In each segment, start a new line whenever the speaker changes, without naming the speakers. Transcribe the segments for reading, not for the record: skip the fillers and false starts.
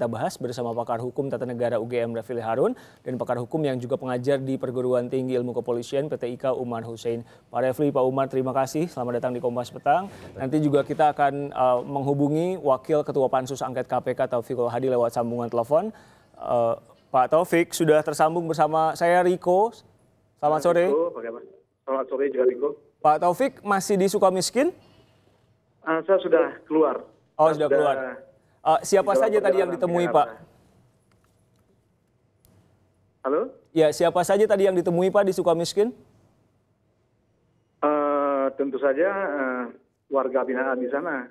Kita bahas bersama pakar hukum tata negara UGM Refli Harun dan pakar hukum yang juga pengajar di Perguruan Tinggi Ilmu Kepolisian PT IKA Umar Hussein. Pak Refli, Pak Umar, terima kasih. Selamat datang di Kompas Petang. Nanti juga kita akan menghubungi Wakil Ketua Pansus Angket KPK Taufikul Hadi lewat sambungan telepon. Pak Taufik sudah tersambung bersama saya, Riko. Selamat sore.
Selamat sore juga, Riko.
Pak Taufik masih di Sukamiskin?
Saya sudah keluar.
Oh, sudah keluar. Siapa saja tadi yang ditemui, Pak?
Halo?
Ya, siapa saja tadi yang ditemui, Pak, di Sukamiskin?
Tentu saja warga binaan di sana.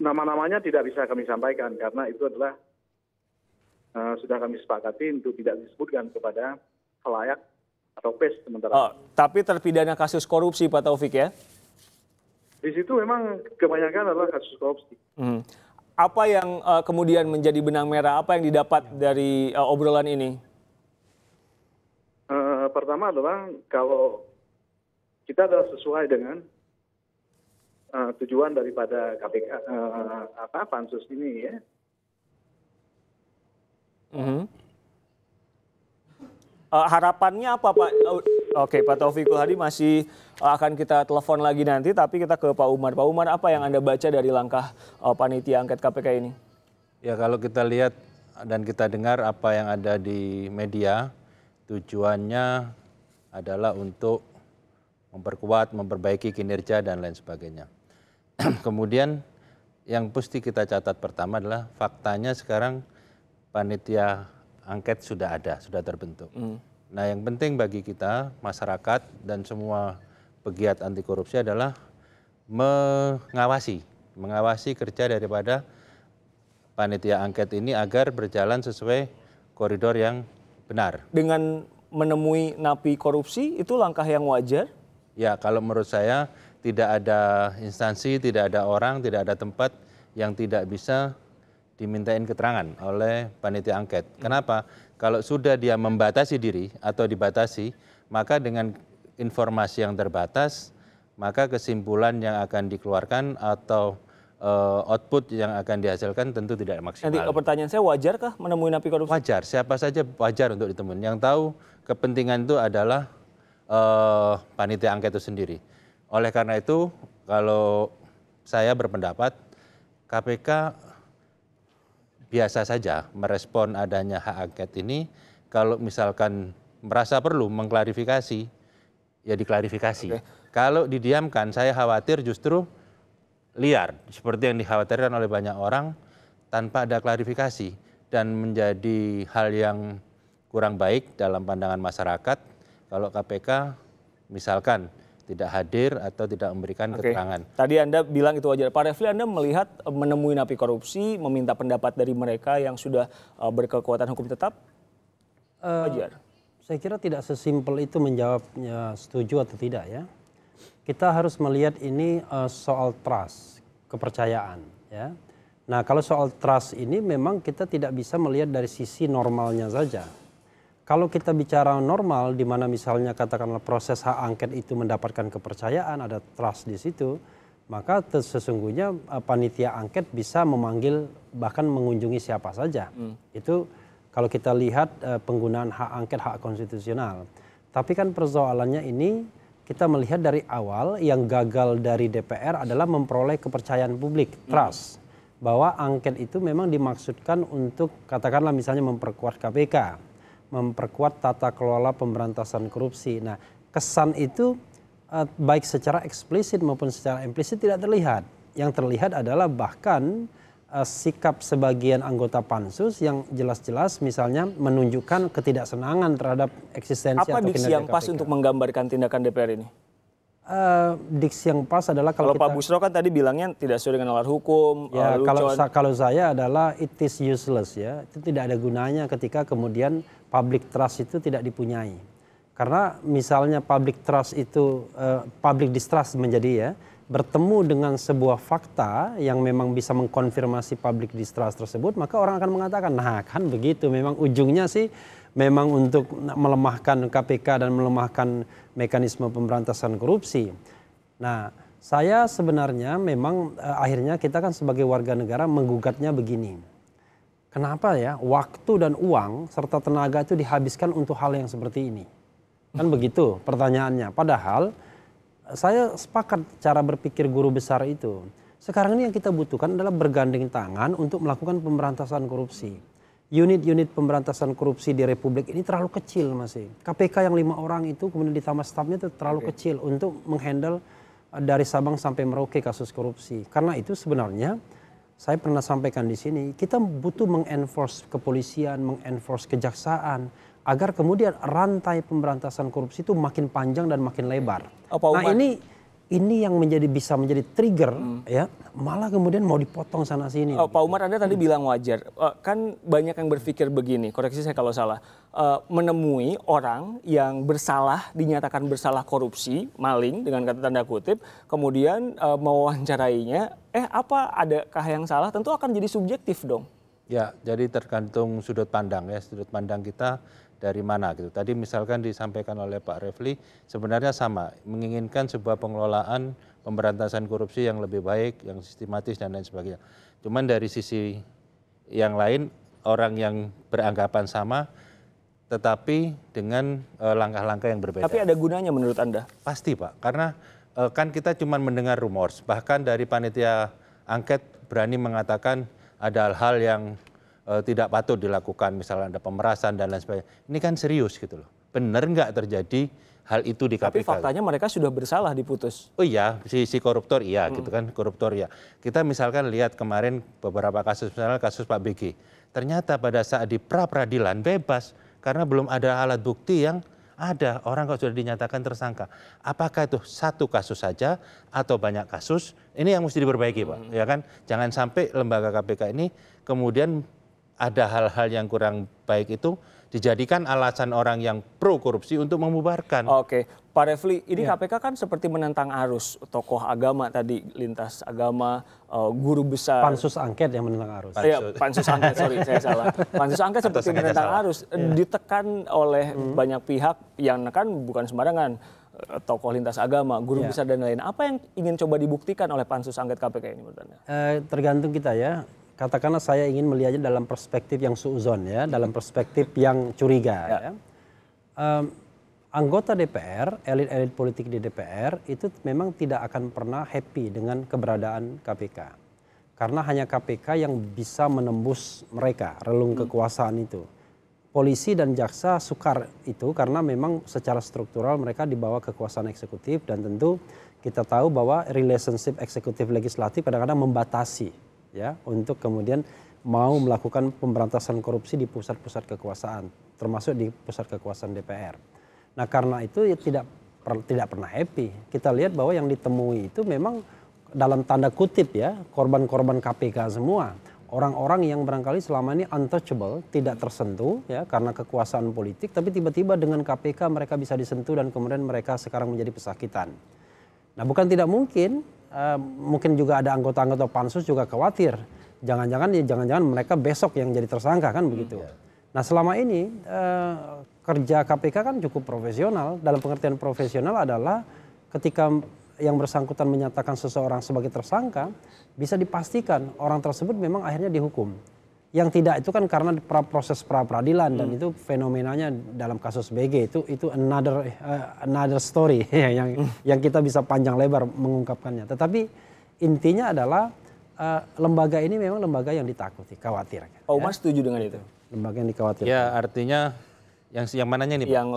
Nama-namanya tidak bisa kami sampaikan karena itu adalah sudah kami sepakati untuk tidak disebutkan kepada khalayak atau pers sementara.
Tapi terpidana kasus korupsi, Pak Taufik, ya?
Di situ memang kebanyakan adalah kasus korupsi.
Apa yang kemudian menjadi benang merah? Apa yang didapat dari obrolan ini?
Pertama adalah kalau kita adalah sesuai dengan tujuan daripada KPK pansus ini, ya.
Harapannya apa, Pak? Oke, Pak Taufikul Hadi masih akan kita telepon lagi nanti, tapi kita ke Pak Umar. Pak Umar, apa yang Anda baca dari langkah panitia angket KPK ini?
Ya, kalau kita lihat dan kita dengar apa yang ada di media, tujuannya adalah untuk memperkuat, memperbaiki kinerja dan lain sebagainya. Kemudian yang mesti kita catat pertama adalah faktanya sekarang panitia angket sudah ada, sudah terbentuk. Nah, yang penting bagi kita, masyarakat dan semua pegiat anti korupsi adalah mengawasi kerja daripada panitia angket ini agar berjalan sesuai koridor yang benar.
Dengan menemui napi korupsi, itu langkah yang wajar?
Ya, kalau menurut saya tidak ada instansi, tidak ada orang, tidak ada tempat yang tidak bisa dimintain keterangan oleh panitia angket. Kenapa? Kalau sudah dia membatasi diri atau dibatasi, maka dengan informasi yang terbatas, maka kesimpulan yang akan dikeluarkan atau output yang akan dihasilkan tentu tidak maksimal.
Nanti pertanyaan saya, wajarkah menemui napi korupsi?
Wajar, siapa saja wajar untuk ditemui. Yang tahu kepentingan itu adalah panitia angket itu sendiri. Oleh karena itu, kalau saya berpendapat KPK biasa saja merespon adanya hak angket ini. Kalau misalkan merasa perlu mengklarifikasi, ya diklarifikasi. Kalau didiamkan, saya khawatir justru liar, seperti yang dikhawatirkan oleh banyak orang, tanpa ada klarifikasi. Dan menjadi hal yang kurang baik dalam pandangan masyarakat, kalau KPK misalkan tidak hadir atau tidak memberikan keterangan.
Tadi Anda bilang itu wajar. Pak Refli, Anda melihat menemui napi korupsi, meminta pendapat dari mereka yang sudah berkekuatan hukum tetap, wajar?
Saya kira tidak sesimpel itu menjawabnya setuju atau tidak, ya. Kita harus melihat ini soal trust, kepercayaan, ya. Nah, kalau soal trust ini memang kita tidak bisa melihat dari sisi normalnya saja. Kalau kita bicara normal, di mana misalnya katakanlah proses hak angket itu mendapatkan kepercayaan, ada trust di situ, maka sesungguhnya panitia angket bisa memanggil bahkan mengunjungi siapa saja. Itu kalau kita lihat penggunaan hak angket, hak konstitusional. Tapi kan persoalannya ini kita melihat dari awal yang gagal dari DPR adalah memperoleh kepercayaan publik, trust. Bahwa angket itu memang dimaksudkan untuk katakanlah misalnya memperkuat KPK. Memperkuat tata kelola pemberantasan korupsi. Nah, kesan itu baik secara eksplisit maupun secara implisit tidak terlihat. Yang terlihat adalah bahkan sikap sebagian anggota pansus yang jelas-jelas misalnya menunjukkan ketidaksenangan terhadap eksistensi
atau kinerja KPK. Apa diksi yang pas untuk menggambarkan tindakan DPR ini?
Diksi yang pas adalah kalau
Pak Busro kan tadi bilangnya tidak sesuai dengan nalar hukum.
Ya, kalau saya adalah it is useless, ya. Itu tidak ada gunanya ketika kemudian public trust itu tidak dipunyai. Karena misalnya public trust itu public distrust menjadi, ya, bertemu dengan sebuah fakta yang memang bisa mengkonfirmasi public distrust tersebut, maka orang akan mengatakan, nah kan begitu, memang ujungnya sih memang untuk melemahkan KPK dan melemahkan mekanisme pemberantasan korupsi. Nah, Saya sebenarnya memang akhirnya kita kan sebagai warga negara menggugatnya begini. Kenapa ya waktu dan uang serta tenaga itu dihabiskan untuk hal yang seperti ini? Kan begitu pertanyaannya. Padahal saya sepakat cara berpikir guru besar itu. Sekarang ini yang kita butuhkan adalah bergandeng tangan untuk melakukan pemberantasan korupsi. Unit-unit pemberantasan korupsi di Republik ini terlalu kecil masih. KPK yang 5 orang itu kemudian ditambah stafnya itu terlalu kecil untuk menghandle dari Sabang sampai Merauke kasus korupsi. Karena itu sebenarnya saya pernah sampaikan di sini, kita butuh mengenforce kepolisian, mengenforce kejaksaan, agar kemudian rantai pemberantasan korupsi itu makin panjang dan makin lebar. Nah ini yang bisa menjadi trigger ya, malah kemudian mau dipotong sana sini.
Pak Umar, Anda tadi bilang wajar, kan banyak yang berpikir begini, koreksi saya kalau salah, menemui orang yang bersalah, dinyatakan bersalah korupsi, maling dengan kata tanda kutip, kemudian mewawancarainya, apa adakah yang salah? Tentu akan jadi subjektif dong.
Ya, jadi tergantung sudut pandang ya, sudut pandang kita dari mana gitu. Tadi misalkan disampaikan oleh Pak Refli, sebenarnya sama, menginginkan sebuah pengelolaan pemberantasan korupsi yang lebih baik, yang sistematis dan lain sebagainya. Cuman dari sisi yang lain, orang yang beranggapan sama, tetapi dengan langkah-langkah yang berbeda.
Tapi ada gunanya menurut Anda?
Pasti Pak, karena kan kita cuma mendengar rumors, bahkan dari panitia angket berani mengatakan ada hal-hal yang tidak patut dilakukan, misalnya ada pemerasan dan lain sebagainya. Ini kan serius gitu loh. Benar nggak terjadi hal itu di KPK?
Tapi faktanya mereka sudah bersalah diputus.
Oh iya, si koruptor iya gitu kan, koruptor ya. Kita misalkan lihat kemarin beberapa kasus, misalnya kasus Pak BG. Ternyata pada saat di pra-peradilan bebas karena belum ada alat bukti yang ada. Orang kalau sudah dinyatakan tersangka. Apakah itu satu kasus saja atau banyak kasus? Ini yang mesti diperbaiki Pak. Ya kan? Jangan sampai lembaga KPK ini kemudian ada hal-hal yang kurang baik itu dijadikan alasan orang yang pro korupsi untuk membubarkan.
Oke, Pak Refli, ini KPK kan seperti menentang arus, tokoh agama tadi, lintas agama, guru besar.
Pansus angket yang menentang arus.
Iya, pansus angket, sorry saya salah. Pansus angket seperti menentang arus, ditekan oleh banyak pihak yang kan bukan sembarangan. Tokoh lintas agama, guru besar dan lain. Apa yang ingin coba dibuktikan oleh pansus angket KPK ini menurut Anda?
Tergantung kita ya. Katakanlah saya ingin melihatnya dalam perspektif yang suuzon ya, dalam perspektif yang curiga. Ya. Anggota DPR, elit-elit politik di DPR itu memang tidak akan pernah happy dengan keberadaan KPK. Karena hanya KPK yang bisa menembus mereka, relung kekuasaan itu. Polisi dan jaksa sukar itu karena memang secara struktural mereka di bawah kekuasaan eksekutif dan tentu kita tahu bahwa relationship eksekutif legislatif kadang-kadang membatasi ya untuk kemudian mau melakukan pemberantasan korupsi di pusat-pusat kekuasaan termasuk di pusat kekuasaan DPR. Nah karena itu ya tidak pernah happy. Kita lihat bahwa yang ditemui itu memang dalam tanda kutip ya korban-korban KPK semua. Orang-orang yang barangkali selama ini untouchable, tidak tersentuh ya karena kekuasaan politik, tapi tiba-tiba dengan KPK mereka bisa disentuh dan kemudian mereka sekarang menjadi pesakitan. Nah bukan tidak mungkin, mungkin juga ada anggota-anggota pansus juga khawatir, jangan-jangan mereka besok yang jadi tersangka kan begitu. Nah selama ini kerja KPK kan cukup profesional, dalam pengertian profesional adalah ketika yang bersangkutan menyatakan seseorang sebagai tersangka, bisa dipastikan orang tersebut memang akhirnya dihukum. Yang tidak itu kan karena proses pra-peradilan dan itu fenomenanya dalam kasus BG itu another story yang kita bisa panjang lebar mengungkapkannya. Tetapi intinya adalah lembaga ini memang lembaga yang ditakuti, khawatir.
Pak Umar setuju dengan itu?
Lembaga yang dikhawatirkan.
Ya artinya yang mananya nih Pak?
Yang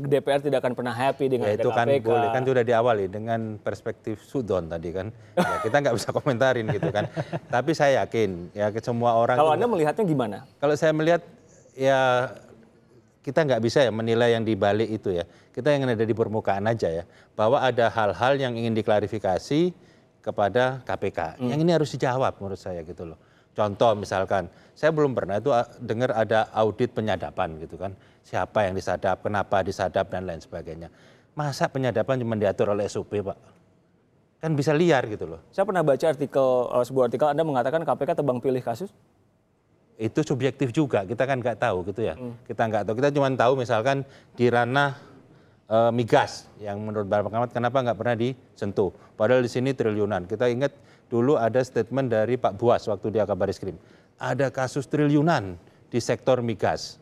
DPR tidak akan pernah happy dengan
itu kan
KPK.
boleh, kan sudah diawali dengan perspektif sudon tadi kan. Ya, kita nggak bisa komentarin gitu kan. Tapi saya yakin ya semua orang.
Kalau Anda melihatnya gimana?
Kalau saya melihat ya kita nggak bisa ya menilai yang di balik itu ya. Kita yang ada di permukaan aja ya. Bahwa ada hal-hal yang ingin diklarifikasi kepada KPK. Yang ini harus dijawab menurut saya gitu loh. Contoh misalkan, saya belum pernah itu dengar ada audit penyadapan gitu kan. Siapa yang disadap, kenapa disadap dan lain sebagainya. Masa penyadapan cuma diatur oleh SOP Pak? Kan bisa liar gitu loh.
Saya pernah baca sebuah artikel Anda mengatakan KPK tebang pilih kasus.
Itu subjektif juga, kita kan nggak tahu gitu ya. Kita nggak tahu, kita cuma tahu misalkan di ranah migas yang menurut para pengamat kenapa nggak pernah disentuh. Padahal di sini triliunan. Kita ingat dulu ada statement dari Pak Buas waktu dia Kabarisskrim. Ada kasus triliunan di sektor migas.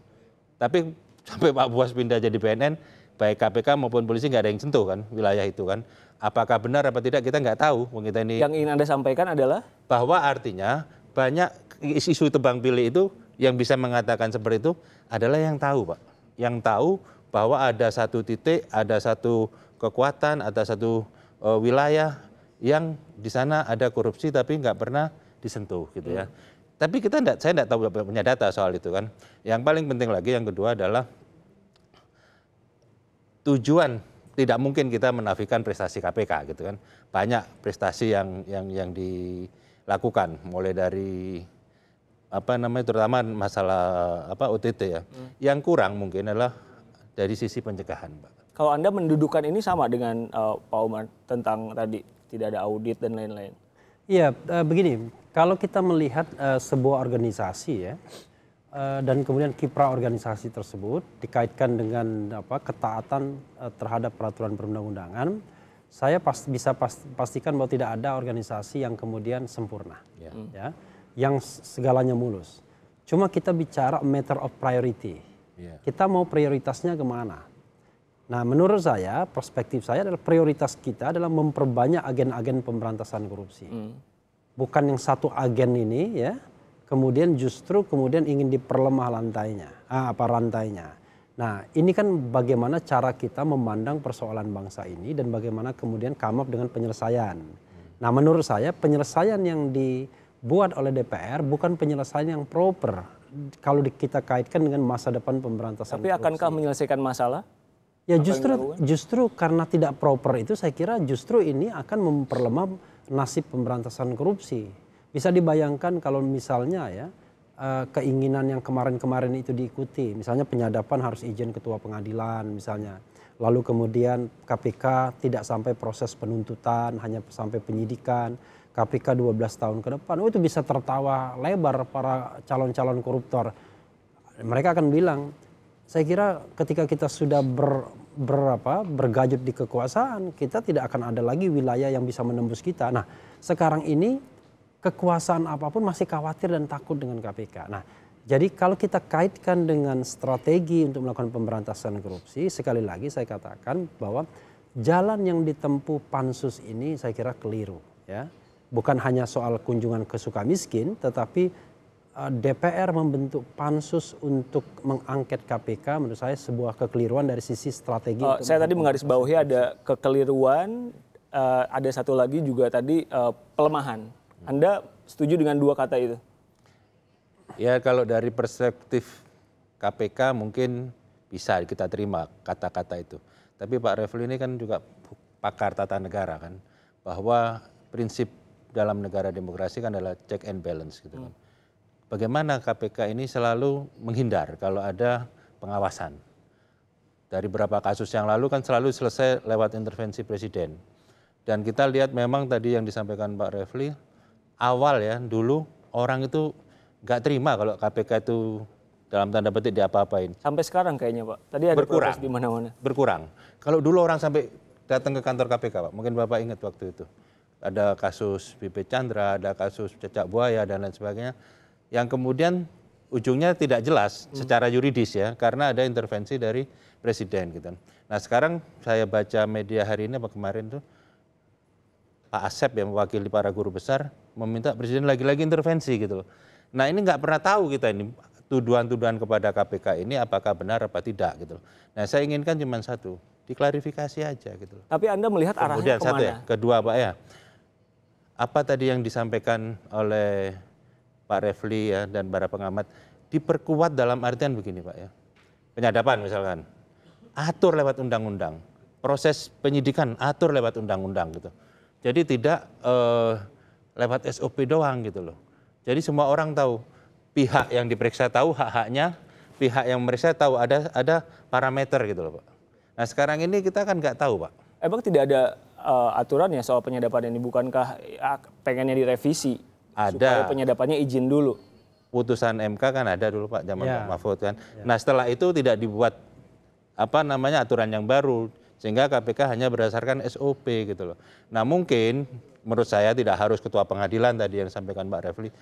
Tapi sampai Pak Buas pindah jadi BNN, baik KPK maupun polisi nggak ada yang sentuh kan wilayah itu kan. Apakah benar apa tidak kita nggak tahu. Kita ini
Yang ingin Anda sampaikan adalah?
bahwa artinya banyak isu tebang pilih itu yang bisa mengatakan seperti itu adalah yang tahu Pak. Yang tahu bahwa ada satu titik, ada satu kekuatan, ada satu wilayah yang di sana ada korupsi tapi nggak pernah disentuh gitu ya. Tapi saya nggak tahu punya data soal itu kan. Yang paling penting lagi yang kedua adalah tujuan, tidak mungkin kita menafikan prestasi KPK gitu kan. Banyak prestasi yang dilakukan mulai dari terutama masalah OTT ya. Yang kurang mungkin adalah dari sisi pencegahan, Pak.
Kalau Anda mendudukan ini sama dengan Pak Umar tentang tadi tidak ada audit dan lain-lain.
Iya, begini, kalau kita melihat sebuah organisasi ya, dan kemudian kiprah organisasi tersebut dikaitkan dengan ketaatan terhadap peraturan perundang-undangan, saya bisa pastikan bahwa tidak ada organisasi yang kemudian sempurna, ya, yang segalanya mulus. Cuma kita bicara matter of priority. Kita mau prioritasnya kemana? Nah, menurut saya, perspektif saya adalah prioritas kita adalah memperbanyak agen-agen pemberantasan korupsi. Bukan yang satu agen ini ya, kemudian ingin diperlemah rantainya. Nah, ini kan bagaimana cara kita memandang persoalan bangsa ini dan bagaimana kemudian come up dengan penyelesaian. Nah, menurut saya penyelesaian yang dibuat oleh DPR bukan penyelesaian yang proper kalau kita kaitkan dengan masa depan pemberantasan korupsi.
Tapi akankah menyelesaikan masalah?
Ya justru karena tidak proper itu saya kira justru ini akan memperlemah nasib pemberantasan korupsi. Bisa dibayangkan kalau misalnya ya keinginan yang kemarin-kemarin itu diikuti, misalnya penyadapan harus izin ketua pengadilan misalnya, lalu kemudian KPK tidak sampai proses penuntutan, hanya sampai penyidikan, KPK 12 tahun ke depan, itu bisa tertawa lebar para calon-calon koruptor. Mereka akan bilang, saya kira ketika kita sudah bergajut di kekuasaan, kita tidak akan ada lagi wilayah yang bisa menembus kita. Nah, sekarang ini kekuasaan apapun masih khawatir dan takut dengan KPK. Nah, jadi kalau kita kaitkan dengan strategi untuk melakukan pemberantasan korupsi, sekali lagi saya katakan bahwa jalan yang ditempuh pansus ini saya kira keliru, ya. Bukan hanya soal kunjungan ke Sukamiskin, tetapi DPR membentuk pansus untuk mengangket KPK menurut saya sebuah kekeliruan dari sisi strategi.
Saya tadi menggarisbawahi ada kekeliruan, ada satu lagi juga tadi pelemahan. Anda setuju dengan dua kata itu?
Ya kalau dari perspektif KPK mungkin bisa kita terima kata-kata itu. Tapi Pak Refli ini kan juga pakar tata negara kan, bahwa prinsip dalam negara demokrasi kan adalah check and balance gitu kan. Bagaimana KPK ini selalu menghindar kalau ada pengawasan. Dari beberapa kasus yang lalu kan selalu selesai lewat intervensi presiden. Dan kita lihat memang tadi yang disampaikan Pak Refli, awal ya dulu orang itu nggak terima kalau KPK itu dalam tanda petik diapa-apain.
Sampai sekarang kayaknya Pak, tadi ada protes di mana-mana.
Berkurang. Kalau dulu orang sampai datang ke kantor KPK Pak, mungkin Bapak ingat waktu itu. Ada kasus BP Chandra, ada kasus cecak buaya dan lain sebagainya, yang kemudian ujungnya tidak jelas secara yuridis ya, karena ada intervensi dari presiden gitu. Nah sekarang saya baca media hari ini apa kemarin tuh, Pak Asep yang mewakili para guru besar meminta presiden lagi-lagi intervensi gitu loh. Nah ini nggak pernah tahu kita ini tuduhan-tuduhan kepada KPK ini apakah benar apa tidak gitu loh. Nah saya inginkan cuma satu, diklarifikasi aja gitu loh.
Tapi Anda melihat arahnya kemana?
Satu ya, kedua Pak ya. Apa tadi yang disampaikan oleh Pak Refli ya dan para pengamat diperkuat dalam artian begini Pak ya. Penyadapan misalkan, atur lewat undang-undang. Proses penyidikan atur lewat undang-undang gitu. Jadi tidak lewat SOP doang gitu loh. Jadi semua orang tahu, pihak yang diperiksa tahu hak-haknya, pihak yang memeriksa tahu ada parameter gitu loh Pak. Nah sekarang ini kita kan nggak tahu Pak.
Emang tidak ada aturannya soal penyadapan ini, bukankah pengennya direvisi?
Ada.
Supaya penyadapannya izin dulu.
Putusan MK kan ada dulu Pak zaman Pak Mahfud kan. Nah setelah itu tidak dibuat aturan yang baru, Sehingga KPK hanya berdasarkan SOP gitu loh. Nah mungkin menurut saya tidak harus ketua pengadilan tadi yang disampaikan Mbak Refli,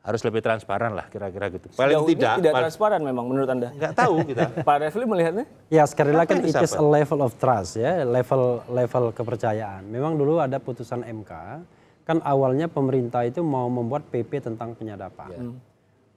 harus lebih transparan lah kira-kira gitu. Paling
Sejauh ini tidak
paling,
transparan memang menurut Anda?
nggak tahu kita.
Pak Refli melihatnya?
Ya sekali lagi kan
Apa itu
it is
siapa?
a level of trust ya, level kepercayaan. Memang dulu ada putusan MK, kan awalnya pemerintah itu mau membuat PP tentang penyadapan.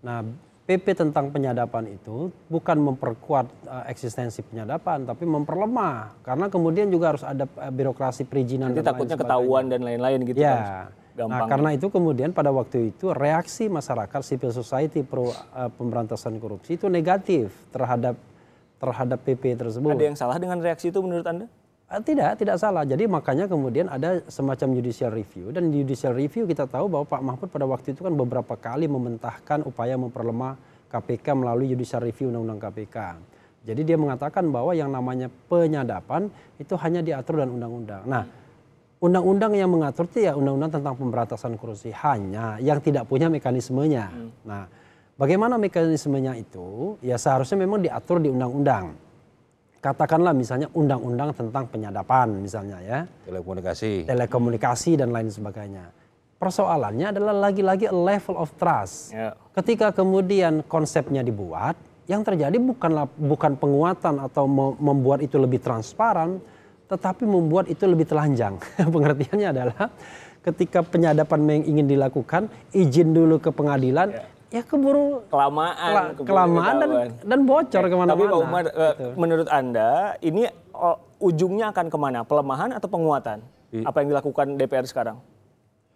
Nah PP tentang penyadapan itu bukan memperkuat eksistensi penyadapan, tapi memperlemah. Karena kemudian juga harus ada birokrasi perizinan.
Nanti takutnya ketahuan dan lain-lain gitu
ya.
kan.
Nah karena itu kemudian pada waktu itu reaksi masyarakat civil society pro pemberantasan korupsi itu negatif terhadap PP tersebut.
Ada yang salah dengan reaksi itu menurut Anda?
Tidak salah. Jadi makanya kemudian ada semacam judicial review, dan di judicial review kita tahu bahwa Pak Mahfud pada waktu itu kan beberapa kali mementahkan upaya memperlemah KPK melalui judicial review Undang-Undang KPK. Jadi dia mengatakan bahwa yang namanya penyadapan itu hanya diatur dalam undang-undang. Nah, undang-undang yang mengatur itu ya undang-undang tentang pemberantasan korupsi, hanya yang tidak punya mekanismenya. Nah, bagaimana mekanismenya itu? Ya seharusnya memang diatur di undang-undang. Katakanlah misalnya undang-undang tentang penyadapan misalnya ya. Telekomunikasi dan lain sebagainya. Persoalannya adalah lagi-lagi a level of trust.
Ya.
Ketika kemudian konsepnya dibuat, yang terjadi bukan penguatan atau membuat itu lebih transparan, tetapi membuat itu lebih telanjang. Pengertiannya adalah ketika penyadapan yang ingin dilakukan, izin dulu ke pengadilan, ya keburu kelamaan dan bocor kemana-mana.
Tapi Pak Umar, menurut Anda ini ujungnya akan kemana? Pelemahan atau penguatan? Apa yang dilakukan DPR sekarang?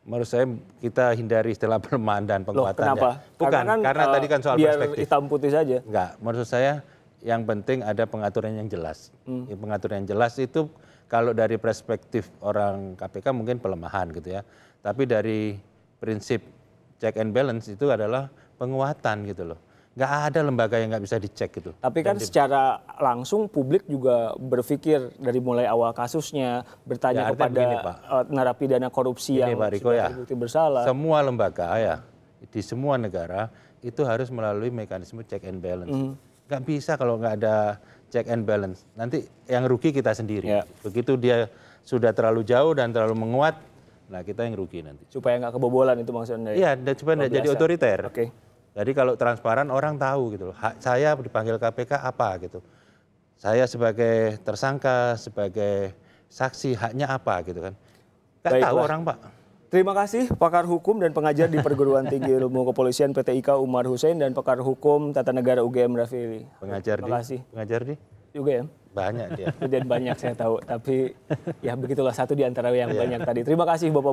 Menurut saya kita hindari istilah pelemahan dan penguatan.
Kenapa?
Bukan, karena tadi kan soal
biar
perspektif.
hitam putih saja.
Enggak, menurut saya yang penting ada pengaturan yang jelas. Pengaturan yang jelas itu kalau dari perspektif orang KPK mungkin pelemahan gitu ya. Tapi dari prinsip check and balance itu adalah penguatan gitu loh. Nggak ada lembaga yang nggak bisa dicek gitu.
Tapi kan secara langsung publik juga berpikir dari mulai awal kasusnya, bertanya kepada narapidana korupsi yang sudah terbukti bersalah.
Semua lembaga ya, di semua negara itu harus melalui mekanisme check and balance. Nggak bisa kalau nggak ada check and balance. Nanti yang rugi kita sendiri. Begitu dia sudah terlalu jauh dan terlalu menguat, nah kita yang rugi nanti.
Supaya nggak kebobolan itu maksudnya?
Iya, supaya nggak jadi otoriter.
Oke.
Jadi kalau transparan orang tahu gitu loh, hak saya dipanggil KPK apa gitu. Saya sebagai tersangka, sebagai saksi haknya apa gitu kan. Nggak tahu orang Pak.
Terima kasih pakar hukum dan pengajar di Perguruan Tinggi Ilmu Kepolisian PT IKA Umar Hussein dan pakar hukum Tata Negara UGM Rafili.
Pengajar di
UGM.
Banyak dia.
Dan banyak saya tahu, tapi ya begitulah satu di antara yang banyak tadi. Terima kasih Bapak.